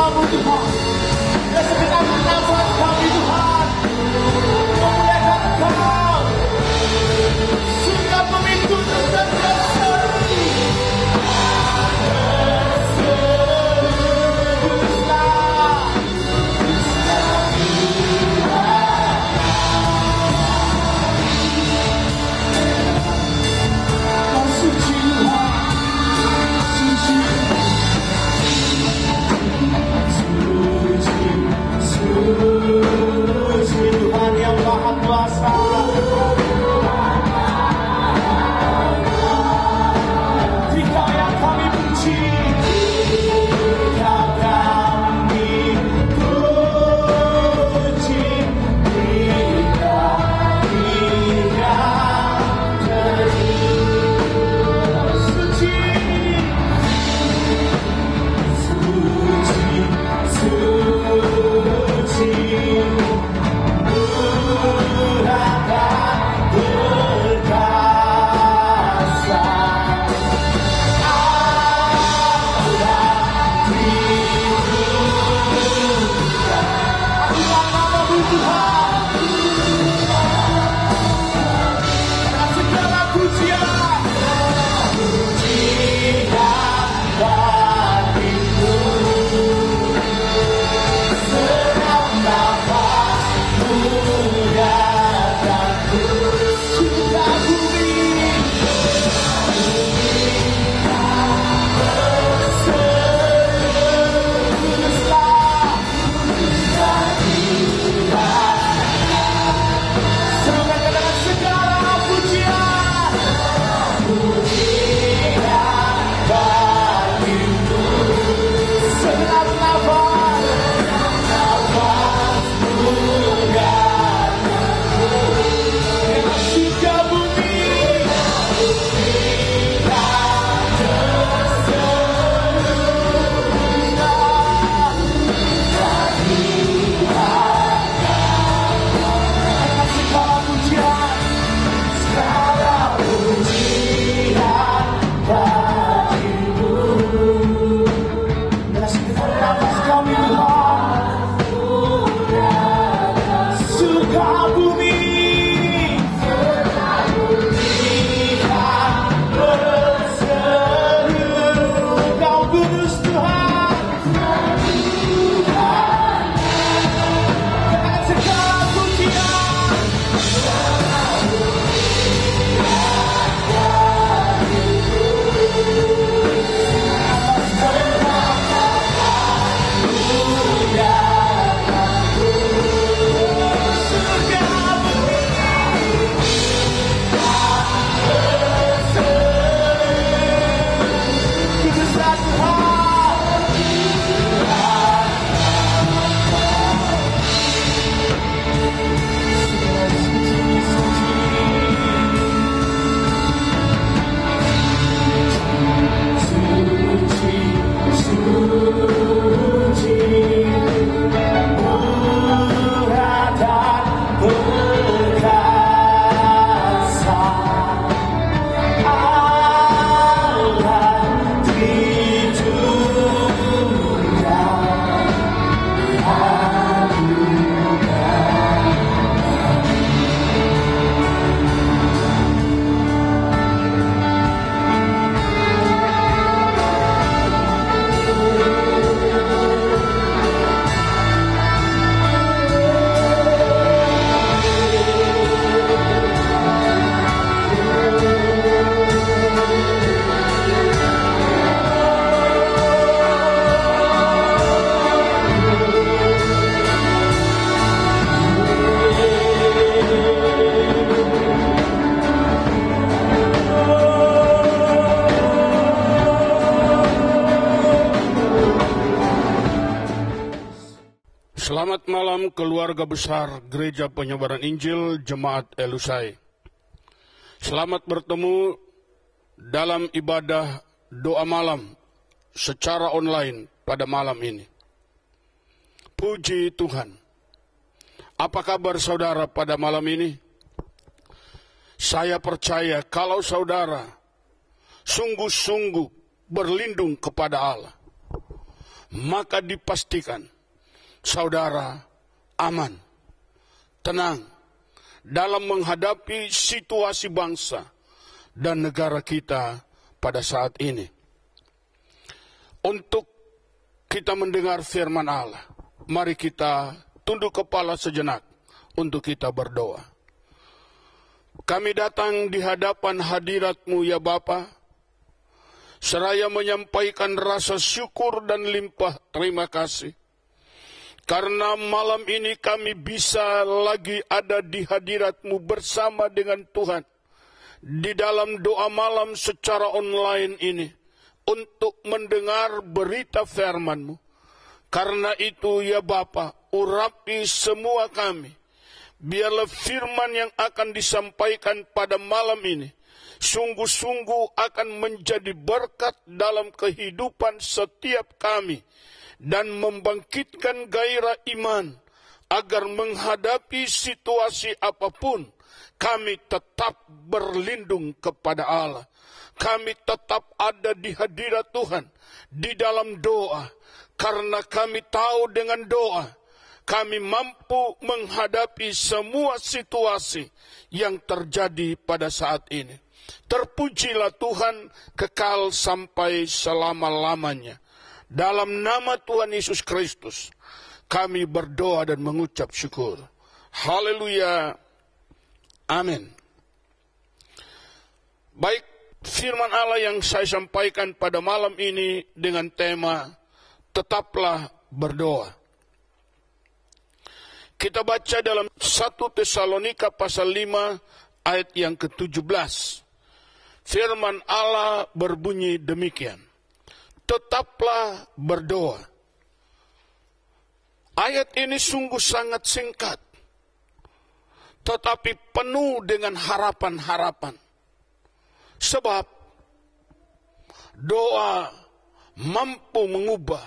namamu Tuhan. Dan segenap nafas kami Tuhan memuliakan Engkau. Surga pemimpin dan Tuhan yang Maha Kuasa. Dikau yang kami puji, Dikau kami puji, Dikau suci, suci, Selamat malam keluarga besar Gereja Penyebaran Injil Jemaat Elusai. Selamat bertemu dalam ibadah doa malam secara online pada malam ini. Puji Tuhan. Apa kabar saudara pada malam ini? Saya percaya kalau saudara sungguh-sungguh berlindung kepada Allah, maka dipastikan saudara aman, tenang dalam menghadapi situasi bangsa dan negara kita pada saat ini. Untuk kita mendengar firman Allah, mari kita tunduk kepala sejenak untuk kita berdoa. Kami datang di hadapan hadirat-Mu ya Bapa, seraya menyampaikan rasa syukur dan limpah terima kasih. Karena malam ini kami bisa lagi ada di hadirat-Mu bersama dengan Tuhan. Di dalam doa malam secara online ini. Untuk mendengar berita firman-Mu. Karena itu ya Bapa, urapi semua kami. Biarlah firman yang akan disampaikan pada malam ini sungguh-sungguh akan menjadi berkat dalam kehidupan setiap kami dan membangkitkan gairah iman agar menghadapi situasi apapun kami tetap berlindung kepada Allah. Kami tetap ada di hadirat Tuhan di dalam doa karena kami tahu dengan doa kami mampu menghadapi semua situasi yang terjadi pada saat ini. Terpujilah Tuhan kekal sampai selama-lamanya. Dalam nama Tuhan Yesus Kristus, kami berdoa dan mengucap syukur. Haleluya. Amin. Baik, firman Allah yang saya sampaikan pada malam ini dengan tema tetaplah berdoa. Kita baca dalam 1 Tesalonika pasal 5 ayat yang ke-17. Firman Allah berbunyi demikian. Tetaplah berdoa. Ayat ini sungguh sangat singkat. Tetapi penuh dengan harapan-harapan. Sebab doa mampu mengubah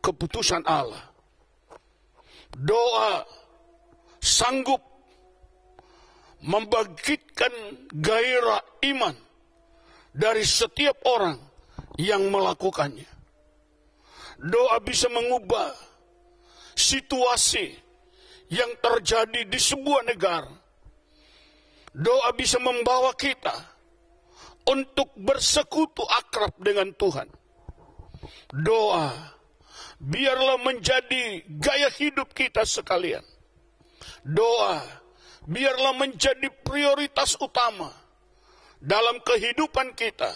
keputusan Allah. Doa sanggup membangkitkan gairah iman dari setiap orang yang melakukannya. Doa bisa mengubah situasi yang terjadi di sebuah negara. Doa bisa membawa kita untuk bersekutu akrab dengan Tuhan. Doa biarlah menjadi gaya hidup kita sekalian. Doa biarlah menjadi prioritas utama dalam kehidupan kita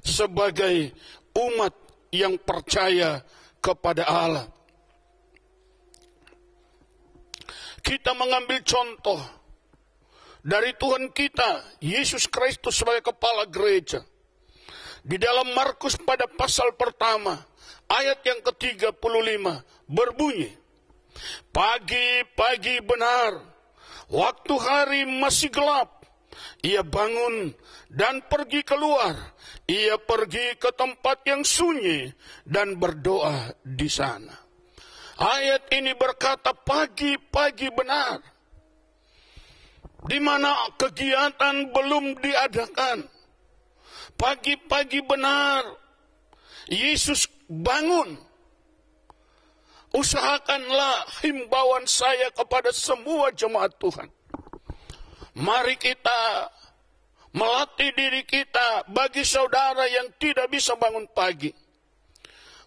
sebagai umat yang percaya kepada Allah. Kita mengambil contoh dari Tuhan kita, Yesus Kristus sebagai kepala gereja. Di dalam Markus pada pasal pertama, ayat yang ke-35 berbunyi, pagi-pagi benar, waktu hari masih gelap, ia bangun dan pergi keluar. Ia pergi ke tempat yang sunyi dan berdoa di sana. Ayat ini berkata pagi-pagi benar, di mana kegiatan belum diadakan. Pagi-pagi benar, Yesus bangun. Usahakanlah himbauan saya kepada semua jemaat Tuhan. Mari kita melatih diri kita bagi saudara yang tidak bisa bangun pagi.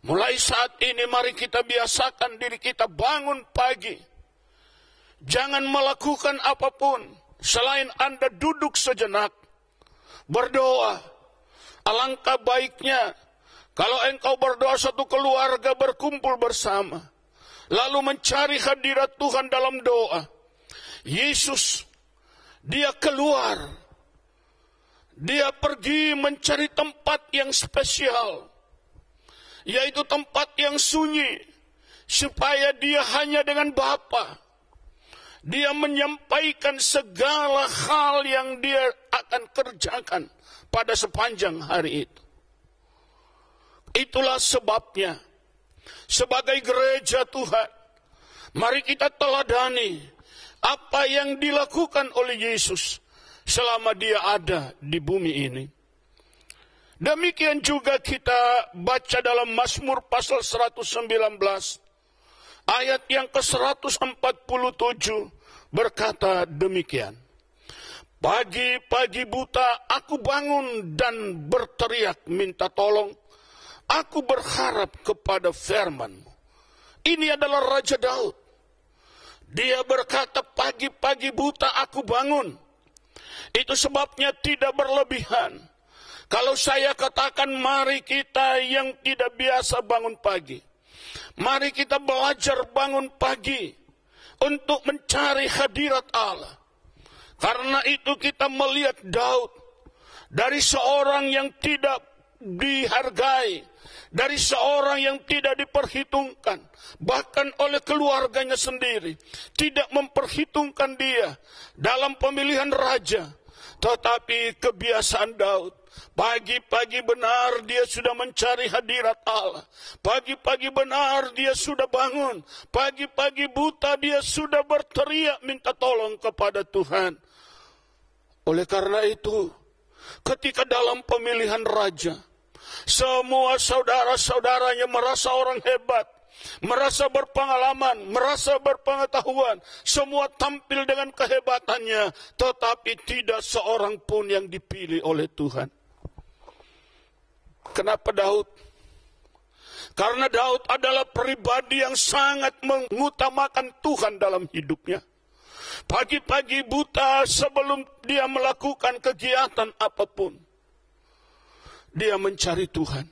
Mulai saat ini mari kita biasakan diri kita bangun pagi. Jangan melakukan apapun selain Anda duduk sejenak, berdoa. Alangkah baiknya kalau engkau berdoa satu keluarga berkumpul bersama, lalu mencari hadirat Tuhan dalam doa. Yesus, dia keluar. Dia pergi mencari tempat yang spesial, yaitu tempat yang sunyi, supaya dia hanya dengan Bapa. Dia menyampaikan segala hal yang dia akan kerjakan pada sepanjang hari itu. Itulah sebabnya, sebagai gereja Tuhan, mari kita teladani apa yang dilakukan oleh Yesus selama dia ada di bumi ini. Demikian juga kita baca dalam Mazmur pasal 119 ayat yang ke-147 berkata demikian. Pagi-pagi buta aku bangun dan berteriak minta tolong. Aku berharap kepada firman-Mu. Ini adalah Raja Daud. Dia berkata pagi-pagi buta aku bangun. Itu sebabnya tidak berlebihan. Kalau saya katakan mari kita yang tidak biasa bangun pagi. Mari kita belajar bangun pagi untuk mencari hadirat Allah. Karena itu kita melihat Daud dari seorang yang tidak dihargai, dari seorang yang tidak diperhitungkan, bahkan oleh keluarganya sendiri, tidak memperhitungkan dia dalam pemilihan raja. Tetapi kebiasaan Daud, pagi-pagi benar dia sudah mencari hadirat Allah. Pagi-pagi benar dia sudah bangun. Pagi-pagi buta dia sudah berteriak minta tolong kepada Tuhan. Oleh karena itu, ketika dalam pemilihan raja, semua saudara-saudaranya merasa orang hebat, merasa berpengalaman, merasa berpengetahuan, semua tampil dengan kehebatannya, tetapi tidak seorang pun yang dipilih oleh Tuhan. Kenapa Daud? Karena Daud adalah pribadi yang sangat mengutamakan Tuhan dalam hidupnya. Pagi-pagi buta sebelum dia melakukan kegiatan apapun, dia mencari Tuhan.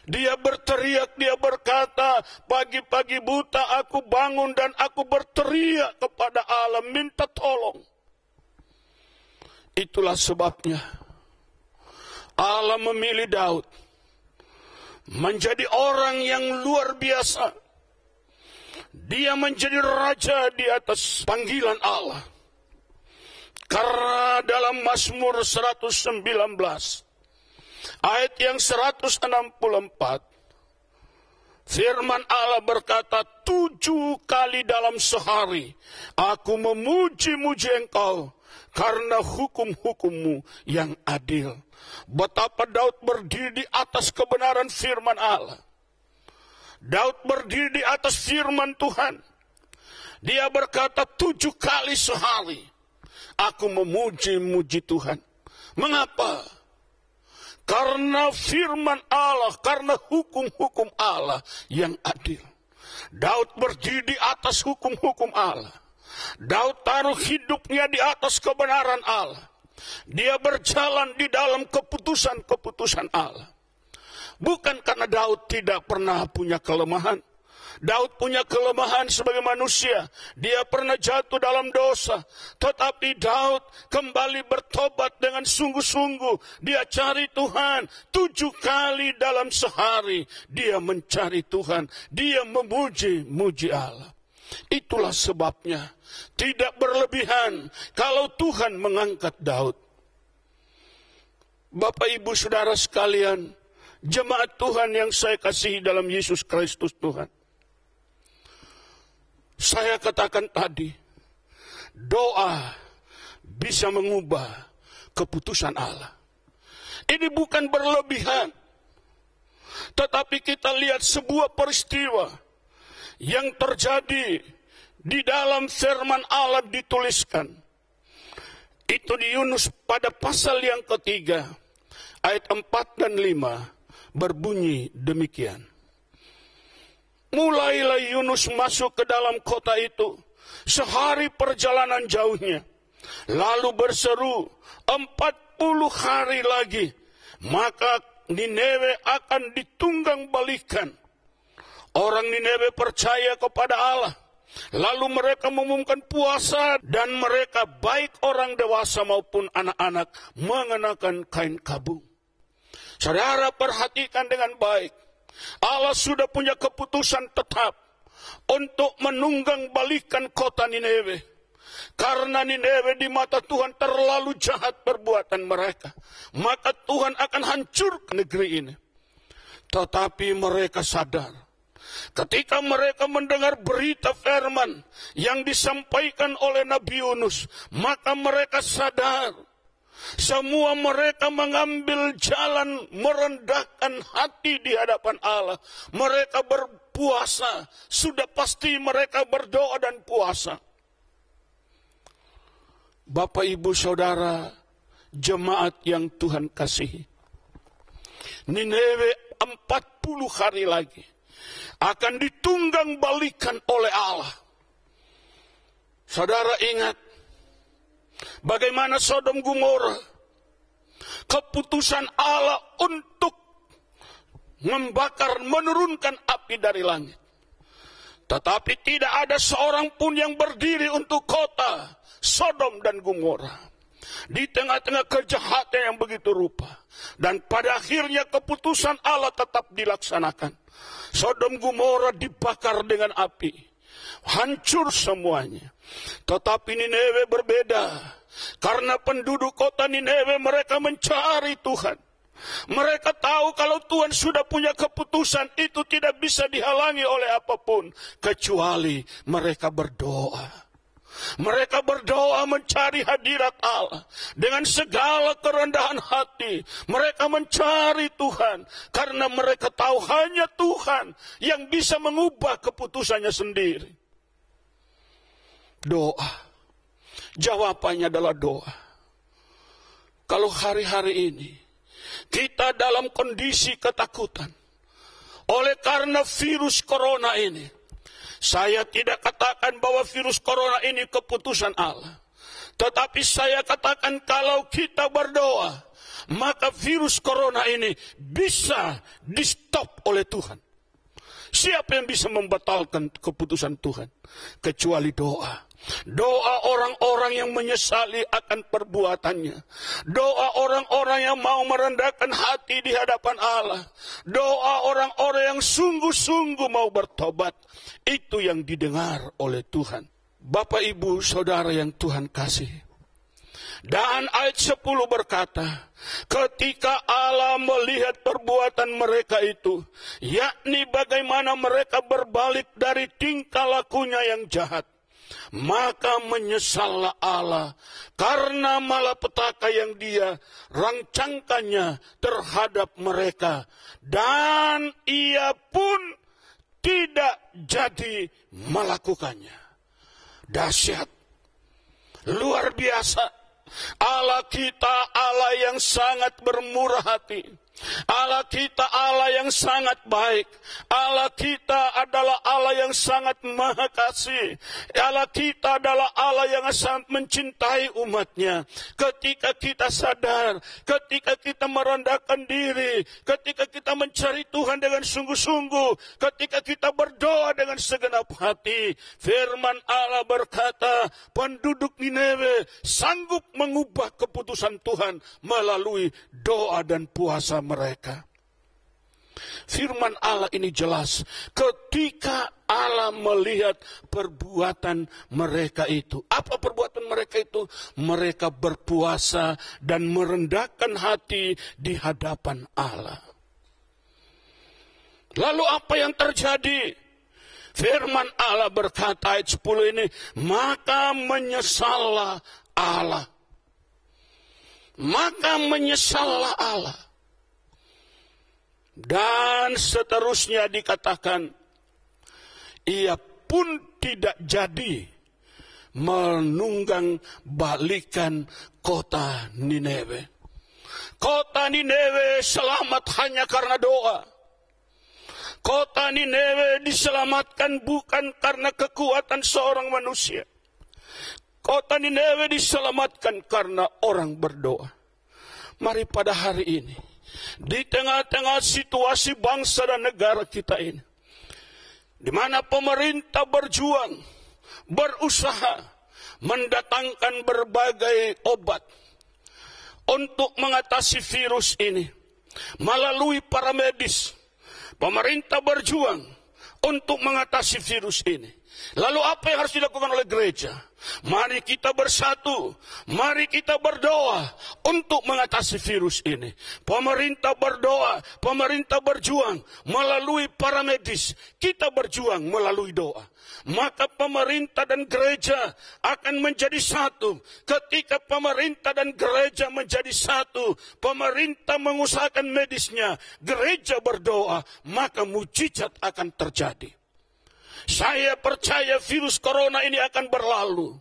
Dia berteriak, dia berkata, pagi-pagi buta aku bangun dan aku berteriak kepada Allah, minta tolong. Itulah sebabnya Allah memilih Daud menjadi orang yang luar biasa. Dia menjadi raja di atas panggilan Allah. Karena dalam Mazmur 119 ayat yang 164, firman Allah berkata, 7 kali dalam sehari aku memuji-muji Engkau karena hukum-hukum-Mu yang adil. Betapa Daud berdiri di atas kebenaran firman Allah. Daud berdiri di atas firman Tuhan. Dia berkata 7 kali sehari aku memuji-muji Tuhan. Mengapa? Karena firman Allah, karena hukum-hukum Allah yang adil. Daud berdiri di atas hukum-hukum Allah. Daud taruh hidupnya di atas kebenaran Allah. Dia berjalan di dalam keputusan-keputusan Allah. Bukan karena Daud tidak pernah punya kelemahan. Daud punya kelemahan sebagai manusia. Dia pernah jatuh dalam dosa. Tetapi Daud kembali bertobat dengan sungguh-sungguh. Dia cari Tuhan. 7 kali dalam sehari dia mencari Tuhan. Dia memuji-muji Allah. Itulah sebabnya tidak berlebihan kalau Tuhan mengangkat Daud. Bapak ibu saudara sekalian, jemaat Tuhan yang saya kasihi dalam Yesus Kristus Tuhan. Saya katakan tadi, doa bisa mengubah keputusan Allah. Ini bukan berlebihan. Tetapi kita lihat sebuah peristiwa yang terjadi di dalam firman Allah dituliskan. Itu di Yunus pada pasal yang ketiga, ayat 4 dan 5. Berbunyi demikian. Mulailah Yunus masuk ke dalam kota itu, sehari perjalanan jauhnya. Lalu berseru, 40 hari lagi, maka Nineve akan ditunggang balikan. Orang Nineve percaya kepada Allah. Lalu mereka mengumumkan puasa dan mereka baik orang dewasa maupun anak-anak mengenakan kain kabung. Saudara perhatikan dengan baik. Allah sudah punya keputusan tetap untuk menunggang balikan kota Nineve. Karena Nineve di mata Tuhan terlalu jahat perbuatan mereka. Maka Tuhan akan hancurkan negeri ini. Tetapi mereka sadar. Ketika mereka mendengar berita firman yang disampaikan oleh Nabi Yunus. Maka mereka sadar Semua mereka mengambil jalan merendahkan hati di hadapan Allah. Mereka berpuasa. Sudah pasti mereka berdoa dan puasa. Bapak, Ibu, Saudara, jemaat yang Tuhan kasihi. Nineve 40 hari lagi akan ditunggang balikan oleh Allah. Saudara ingat bagaimana Sodom Gomora, keputusan Allah untuk membakar, menurunkan api dari langit. Tetapi tidak ada seorang pun yang berdiri untuk kota Sodom dan Gomora. Di tengah-tengah kejahatan yang begitu rupa. Dan pada akhirnya keputusan Allah tetap dilaksanakan. Sodom Gomora dibakar dengan api. Hancur semuanya. Tetapi Nineve berbeda. Karena penduduk kota Nineve mereka mencari Tuhan. Mereka tahu kalau Tuhan sudah punya keputusan, itu tidak bisa dihalangi oleh apapun. Kecuali mereka berdoa. Mereka berdoa mencari hadirat Allah. Dengan segala kerendahan hati. Mereka mencari Tuhan. Karena mereka tahu hanya Tuhan yang bisa mengubah keputusannya sendiri. Doa. Jawabannya adalah doa. Kalau hari-hari ini kita dalam kondisi ketakutan. Oleh karena virus corona ini. Saya tidak katakan bahwa virus corona ini keputusan Allah. Tetapi saya katakan kalau kita berdoa, maka virus corona ini bisa di-stop oleh Tuhan. Siapa yang bisa membatalkan keputusan Tuhan? Kecuali doa. Doa orang-orang yang menyesali akan perbuatannya. Doa orang-orang yang mau merendahkan hati di hadapan Allah. Doa orang-orang yang sungguh-sungguh mau bertobat. Itu yang didengar oleh Tuhan. Bapak, Ibu, Saudara yang Tuhan kasih. Dan ayat 10 berkata, ketika Allah melihat perbuatan mereka itu, yakni bagaimana mereka berbalik dari tingkah lakunya yang jahat, maka menyesallah Allah karena malapetaka yang Dia rancangkannya terhadap mereka, dan Ia pun tidak jadi melakukannya. Dahsyat, luar biasa. Allah kita Allah yang sangat bermurah hati. Allah kita Allah yang sangat baik. Allah kita adalah Allah yang sangat maha kasih. Allah kita adalah Allah yang sangat mencintai umatnya. Ketika kita sadar, ketika kita merendahkan diri, ketika kita mencari Tuhan dengan sungguh-sungguh, ketika kita berdoa dengan segenap hati, firman Allah berkata, penduduk Nineve sanggup mengubah keputusan Tuhan melalui doa dan puasa mereka. Firman Allah ini jelas. Ketika Allah melihat perbuatan mereka itu. Apa perbuatan mereka itu? Mereka berpuasa dan merendahkan hati di hadapan Allah. Lalu apa yang terjadi? Firman Allah berkata ayat 10 ini, maka menyesallah Allah. Maka menyesallah Allah. Dan seterusnya dikatakan, ia pun tidak jadi menunggang balikan kota Nineve. Kota Nineve selamat hanya karena doa. Kota Nineve diselamatkan bukan karena kekuatan seorang manusia. Kota Nineve diselamatkan karena orang berdoa. Mari pada hari ini, di tengah-tengah situasi bangsa dan negara kita ini, di mana pemerintah berjuang, berusaha mendatangkan berbagai obat untuk mengatasi virus ini melalui para medis, pemerintah berjuang untuk mengatasi virus ini. Lalu apa yang harus dilakukan oleh gereja? Mari kita bersatu, mari kita berdoa untuk mengatasi virus ini. Pemerintah berdoa, pemerintah berjuang melalui para medis, kita berjuang melalui doa. Maka pemerintah dan gereja akan menjadi satu. Ketika pemerintah dan gereja menjadi satu, pemerintah mengusahakan medisnya, gereja berdoa, maka mujizat akan terjadi. Saya percaya virus corona ini akan berlalu.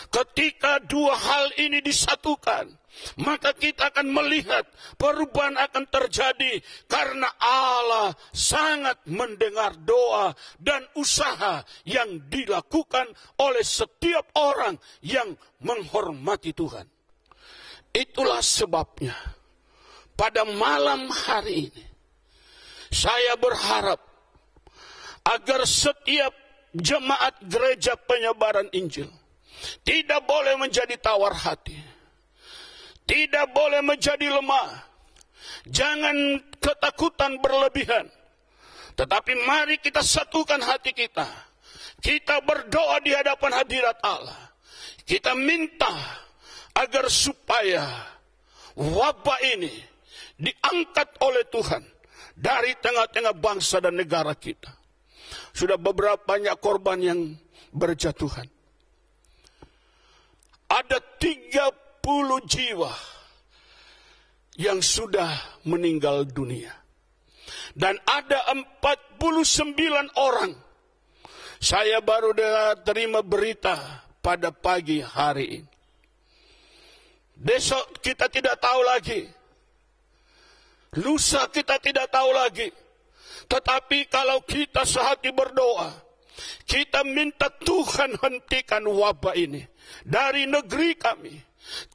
Ketika dua hal ini disatukan, maka kita akan melihat perubahan akan terjadi. Karena Allah sangat mendengar doa dan usaha yang dilakukan oleh setiap orang yang menghormati Tuhan. Itulah sebabnya pada malam hari ini saya berharap agar setiap jemaat gereja penyebaran Injil tidak boleh menjadi tawar hati, tidak boleh menjadi lemah, jangan ketakutan berlebihan, tetapi mari kita satukan hati kita. Kita berdoa di hadapan hadirat Allah. Kita minta agar supaya wabah ini diangkat oleh Tuhan dari tengah-tengah bangsa dan negara kita. Sudah beberapa banyak korban yang berjatuhan. Ada 30 jiwa yang sudah meninggal dunia. Dan ada 49 orang. Saya baru terima berita pada pagi hari ini. Besok kita tidak tahu lagi. Lusa kita tidak tahu lagi. Tetapi kalau kita sehati berdoa, kita minta Tuhan hentikan wabah ini dari negeri kami.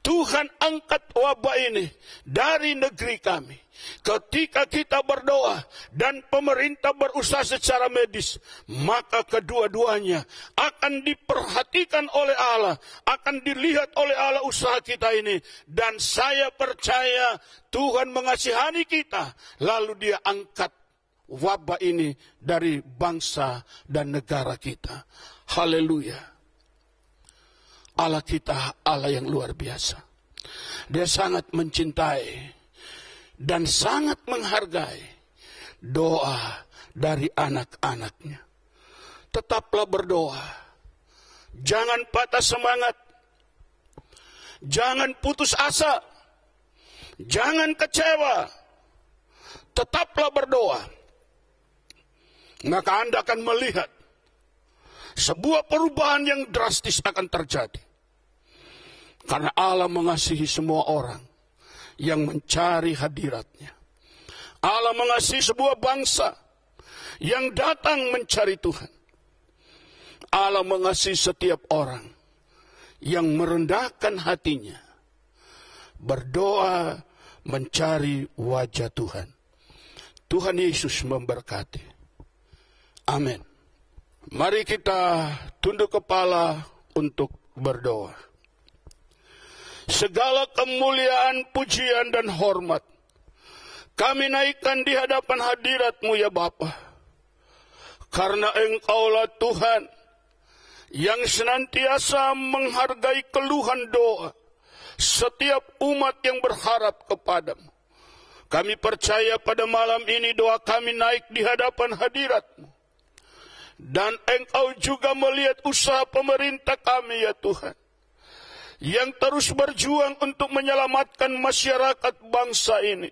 Tuhan angkat wabah ini dari negeri kami. Ketika kita berdoa dan pemerintah berusaha secara medis, maka kedua-duanya akan diperhatikan oleh Allah, akan dilihat oleh Allah usaha kita ini. Dan saya percaya Tuhan mengasihani kita, lalu Dia angkat wabah ini dari bangsa dan negara kita. Haleluya. Allah kita Allah yang luar biasa. Dia sangat mencintai dan sangat menghargai doa dari anak-anaknya. Tetaplah berdoa. Jangan patah semangat. Jangan putus asa. Jangan kecewa. Tetaplah berdoa. Maka Anda akan melihat sebuah perubahan yang drastis akan terjadi. Karena Allah mengasihi semua orang yang mencari hadirat-Nya. Allah mengasihi sebuah bangsa yang datang mencari Tuhan. Allah mengasihi setiap orang yang merendahkan hatinya, berdoa mencari wajah Tuhan. Tuhan Yesus memberkati. Amin. Mari kita tunduk kepala untuk berdoa. Segala kemuliaan, pujian, dan hormat kami naikkan di hadapan hadirat-Mu ya Bapa. Karena Engkaulah Tuhan yang senantiasa menghargai keluhan doa setiap umat yang berharap kepadamu. Kami percaya pada malam ini doa kami naik di hadapan hadirat-Mu. Dan Engkau juga melihat usaha pemerintah kami ya Tuhan, yang terus berjuang untuk menyelamatkan masyarakat bangsa ini.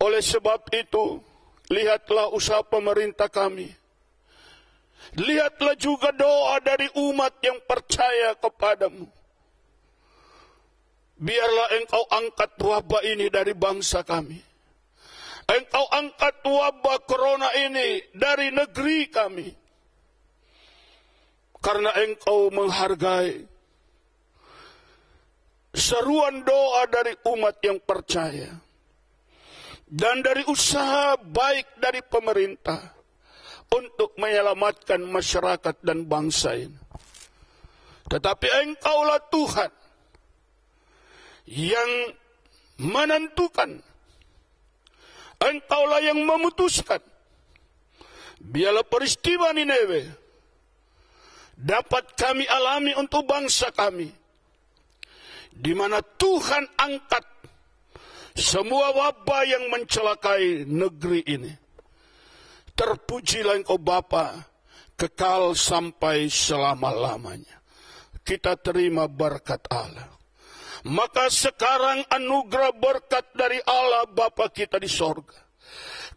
Oleh sebab itu, lihatlah usaha pemerintah kami. Lihatlah juga doa dari umat yang percaya kepadamu. Biarlah Engkau angkat wabah ini dari bangsa kami. Engkau angkat wabah corona ini dari negeri kami. Karena Engkau menghargai seruan doa dari umat yang percaya. Dan dari usaha baik dari pemerintah untuk menyelamatkan masyarakat dan bangsa ini. Tetapi Engkaulah Tuhan yang menentukan. Engkaulah yang memutuskan. Biarlah peristiwa Nineve dapat kami alami untuk bangsa kami, di mana Tuhan angkat semua wabah yang mencelakai negeri ini. Terpujilah Engkau Bapa, kekal sampai selama-lamanya. Kita terima berkat Allah. Maka sekarang anugerah berkat dari Allah Bapa kita di sorga,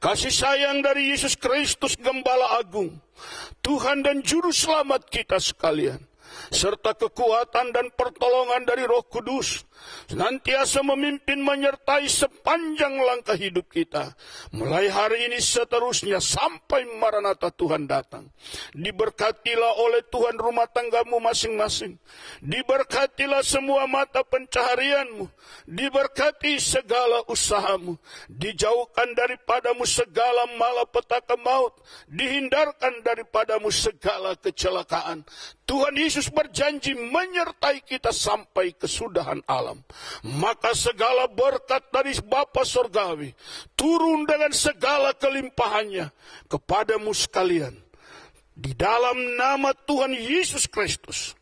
kasih sayang dari Yesus Kristus Gembala Agung, Tuhan dan Juru Selamat kita sekalian, serta kekuatan dan pertolongan dari Roh Kudus senantiasa memimpin menyertai sepanjang langkah hidup kita, mulai hari ini seterusnya sampai Maranatha Tuhan datang. Diberkatilah oleh Tuhan rumah tanggamu masing-masing, diberkatilah semua mata pencaharianmu, diberkati segala usahamu, dijauhkan daripadamu segala malapetaka maut, dihindarkan daripadamu segala kecelakaan. Tuhan Yesus berjanji menyertai kita sampai kesudahan alam. Maka segala berkat dari Bapa Surgawi turun dengan segala kelimpahannya kepadamu sekalian, di dalam nama Tuhan Yesus Kristus,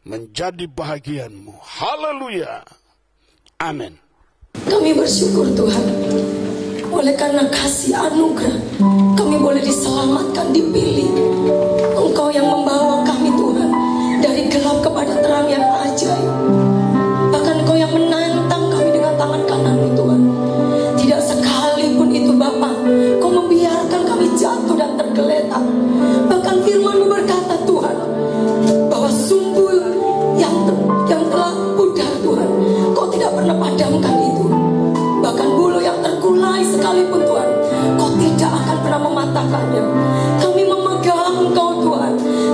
menjadi bahagianmu. Haleluya. Amin. Kami bersyukur Tuhan, oleh karena kasih anugerah kami boleh diselamatkan, dipilih. Engkau yang membawa kami Tuhan dari gelap kepada terang yang ajaib. Bahkan Engkau yang menantang kami dengan tangan kanan-Mu Tuhan. Tidak sekalipun itu Bapa, Kau membiarkan kami jatuh dan tergeletak. Bahkan firman-Mu berkata Tuhan, bahwa sumber yang telah pudar Tuhan, Kau tidak pernah padamkan itu. Bahkan bulu yang terkulai sekalipun Tuhan, Kau tidak akan pernah mematahkannya. Kami memegang Engkau Tuhan,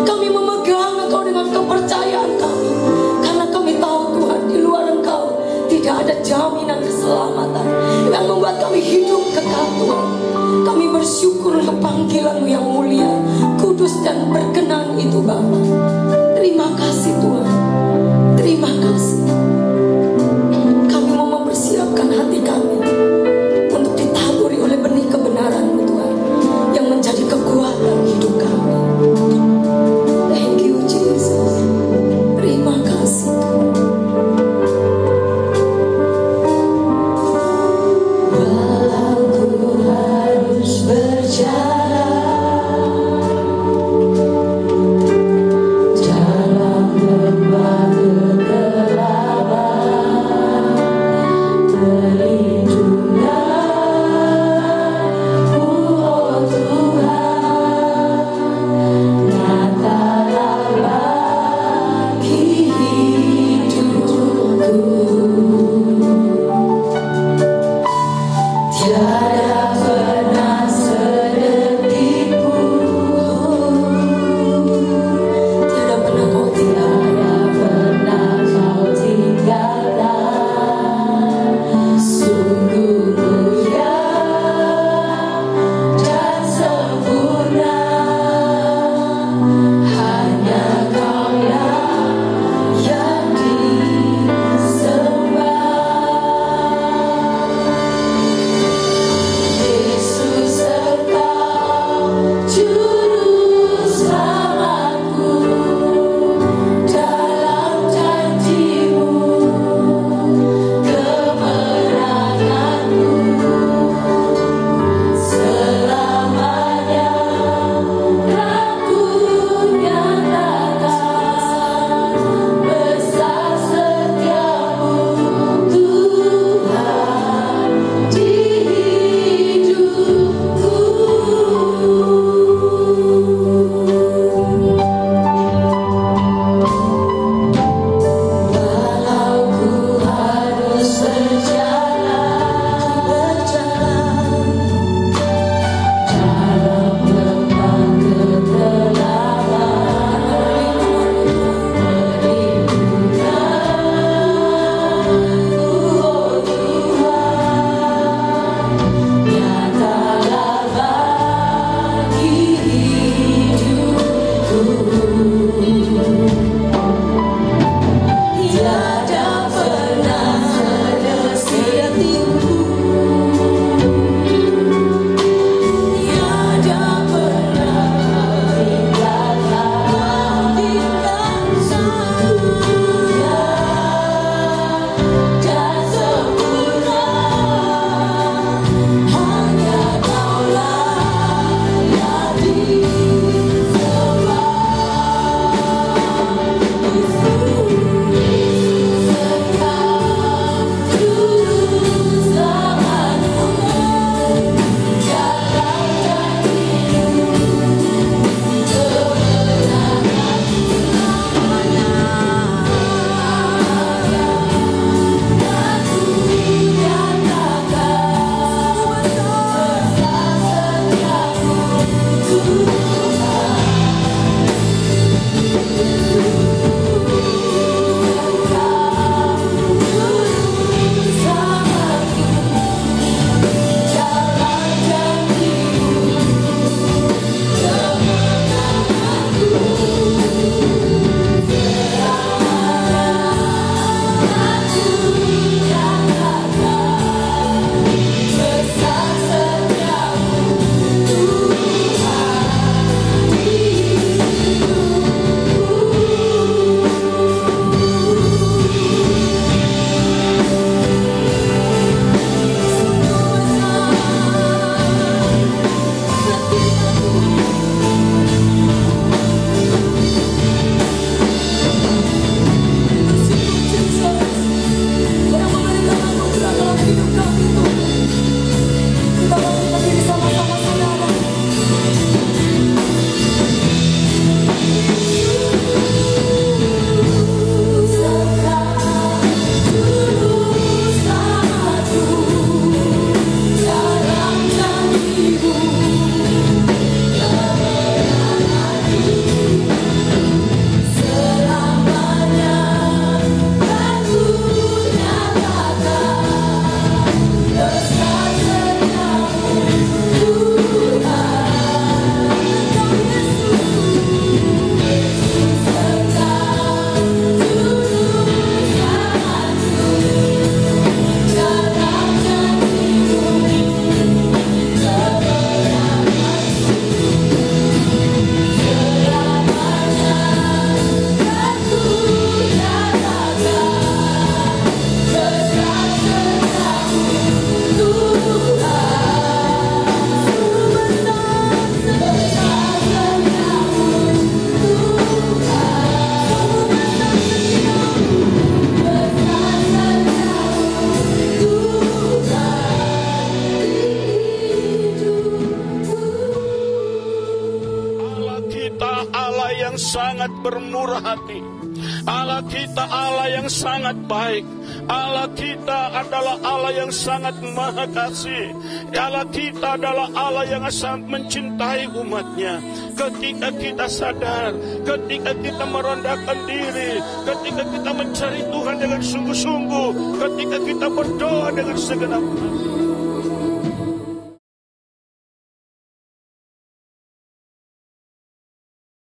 kami memegang Engkau dengan kepercayaan kami, karena kami tahu Tuhan, di luar Engkau tidak ada jaminan keselamatan yang membuat kami hidup kekal Tuhan. Kami bersyukur untuk panggilan-Mu yang mulia, kudus dan berkenan itu Bapa. Terima kasih Tuhan, terima kasih. Kami mau mempersiapkan hati kami untuk ditaburi oleh benih kebenaran-Mu Tuhan, yang menjadi kekuatan hidup kami. Thank you Jesus. Terima kasih Tuhan. Aku harus berjalan yang sangat bermurah hati. Allah kita Allah yang sangat baik. Allah kita adalah Allah yang sangat maha kasih. Allah kita adalah Allah yang sangat mencintai umatnya. Ketika kita sadar, ketika kita merendahkan diri, ketika kita mencari Tuhan dengan sungguh-sungguh, ketika kita berdoa dengan segenap hati,